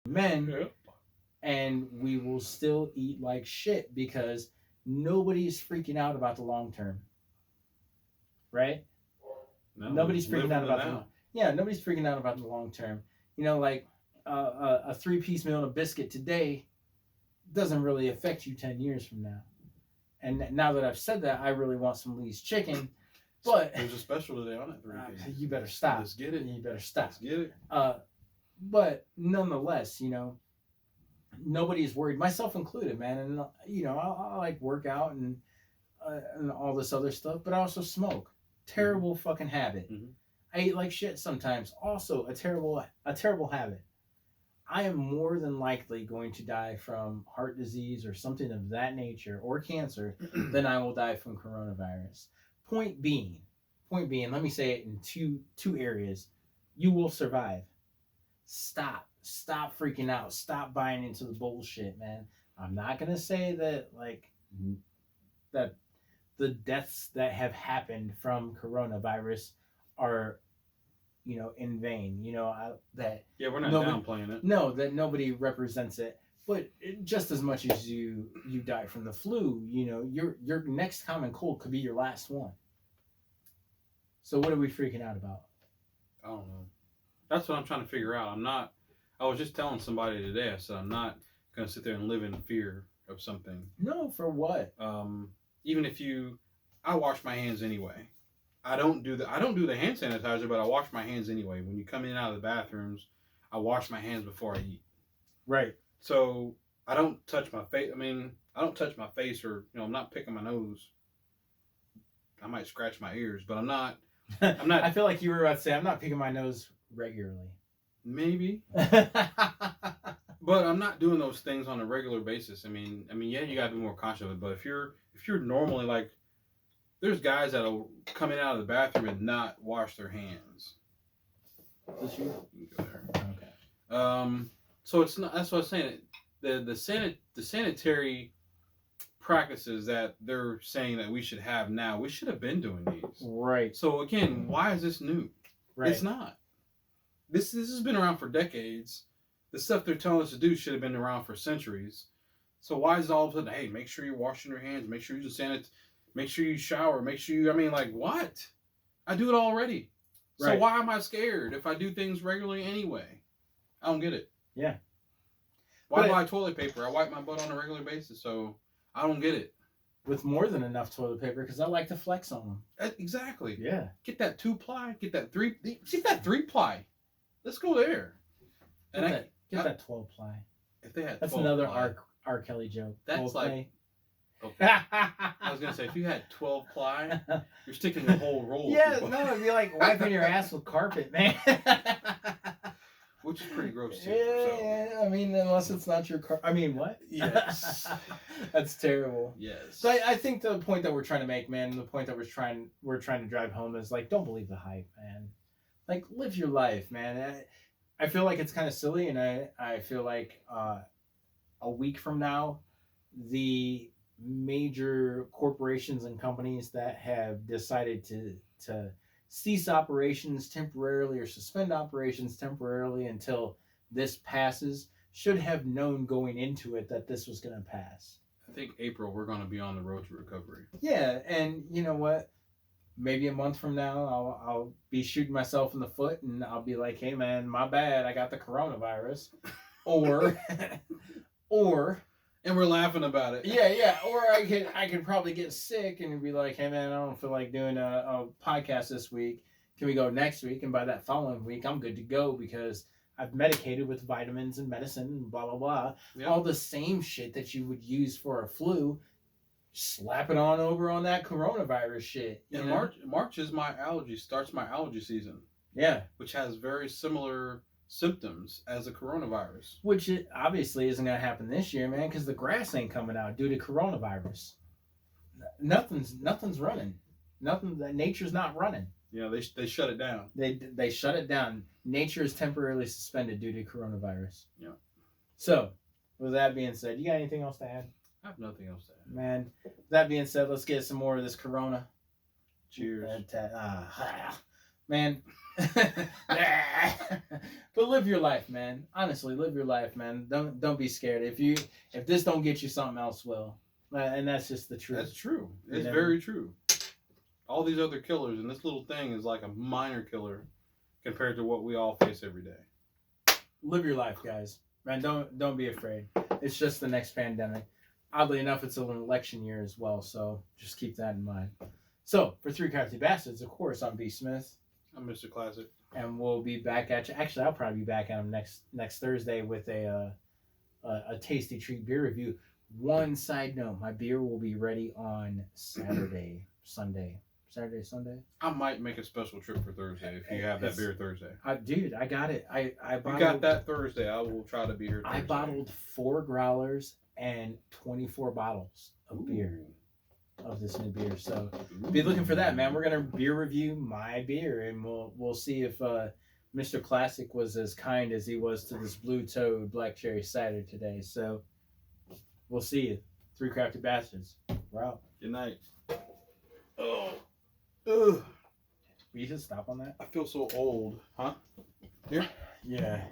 men, Yep. and we will still eat like shit because nobody's freaking out about the long term, right? No, we Nobody's just live freaking for out the about the now. nobody's freaking out about the long term. Like a 3-piece meal and a biscuit today doesn't really affect you 10 years from now. And now that I've said that, I really want some Lee's chicken, but There's a special today on it. 3 you better stop. Let's get it. You better stop. Let's get it. But nonetheless, nobody's worried, myself included, man. And I like work out and all this other stuff, but I also smoke. Terrible fucking habit. Mm-hmm. I eat like shit sometimes. Also a terrible habit. I am more than likely going to die from heart disease or something of that nature or cancer than I will die from coronavirus. Point being, let me say it in two areas. You will survive. Stop freaking out. Stop buying into the bullshit, man. I'm not gonna say that that the deaths that have happened from coronavirus are in vain. That Yeah, we're not nobody, downplaying it. no, that nobody represents it. But just as much as you die from the flu, your next common cold could be your last one. So what are we freaking out about? I don't know. That's what I'm trying to figure out. I'm not. I was just telling somebody today. I said I'm not going to sit there and live in fear of something. No, for what? Even if I wash my hands anyway. I don't do the hand sanitizer, but I wash my hands anyway. When you come in and out of the bathrooms, I wash my hands before I eat. Right. So I don't touch my face. I mean, I don't touch my face, or I'm not picking my nose. I might scratch my ears, but I'm not. I feel like you were about to say I'm not picking my nose regularly. Maybe. But I'm not doing those things on a regular basis. I mean, yeah, you gotta be more conscious of it. But if you're normally like, there's guys that'll come in and out of the bathroom and not wash their hands. This you? You can go there. Okay. So it's not. That's what I was saying. The sanitary practices that they're saying that we should have now, we should have been doing these. Right. So again, why is this new? Right. It's not. This has been around for decades. The stuff they're telling us to do should have been around for centuries. So why is it all of a sudden, hey, make sure you're washing your hands, make sure you make sure you shower, make sure you, like, what? I do it already. Right. So why am I scared if I do things regularly anyway? I don't get it. Yeah. Why buy toilet paper? I wipe my butt on a regular basis, so I don't get it. With more than enough toilet paper, because I like to flex on them. Exactly. Yeah. Get that 2-ply, get that 3, see that 3-ply. Let's go there. Get that 12-ply. If they had 12-ply. That's another R. Kelly joke. That's like, okay. I was gonna say, if you had 12-ply, you're sticking the whole roll. Yeah, no, it'd be like wiping your ass with carpet, man. Which is pretty gross too. Yeah, I mean, unless it's not your car. I mean, what? Yes. That's terrible. Yes. So I think the point that we're trying to make, man, the point that we're trying to drive home is like, don't believe the hype, man. Like, live your life, man. I feel like it's kind of silly, and I feel like a week from now, the major corporations and companies that have decided to cease operations temporarily or suspend operations temporarily until this passes should have known going into it that this was going to pass. I think April we're going to be on the road to recovery. Yeah, and you know what? Maybe a month from now, I'll be shooting myself in the foot, and I'll be like, "Hey, man, my bad. I got the coronavirus," or and we're laughing about it. Yeah. Or I could probably get sick and be like, "Hey, man, I don't feel like doing a podcast this week. Can we go next week?" And by that following week, I'm good to go because I've medicated with vitamins and medicine and blah blah blah. Yep. All the same shit that you would use for a flu. Slap it on over on that coronavirus shit. And March is starts my allergy season. Yeah. Which has very similar symptoms as a coronavirus. Which it obviously isn't going to happen this year, man, because the grass ain't coming out due to coronavirus. Nothing's running. Nature's not running. Yeah, they shut it down. They shut it down. Nature is temporarily suspended due to coronavirus. Yeah. So, with that being said, you got anything else to add? I have nothing else to add. Man, with that being said, let's get some more of this Corona. Cheers. man. But live your life, man. Honestly, live your life, man. Don't be scared. If this don't get you, something else will. And that's just the truth. That's true. You It's know? very true. All these other killers, and this little thing is like a minor killer compared to what we all face every day. Live your life, guys. Man, don't be afraid. It's just the next pandemic. Oddly enough, it's an election year as well, so just keep that in mind. So, for Three Crafty Bastards, of course, I'm B. Smith. I'm Mr. Classic. And we'll be back at you. Actually, I'll probably be back at him next Thursday with a tasty treat beer review. One side note: my beer will be ready on Saturday, Sunday. I might make a special trip for Thursday if you have that beer Thursday. Dude, I got it. I bottled, you got that Thursday. I will try to be here Thursday. I bottled 4 growlers and 24 bottles of beer. Of this new beer, so be looking for that, man. We're gonna beer review my beer, and we'll see if Mr. Classic was as kind as he was to this Blue Toad Black Cherry Cider today. So we'll see you. Three Crafty Bastards. We're out. Good night. Oh, Ugh. we should stop on that. I feel so old, huh? Here. Yeah.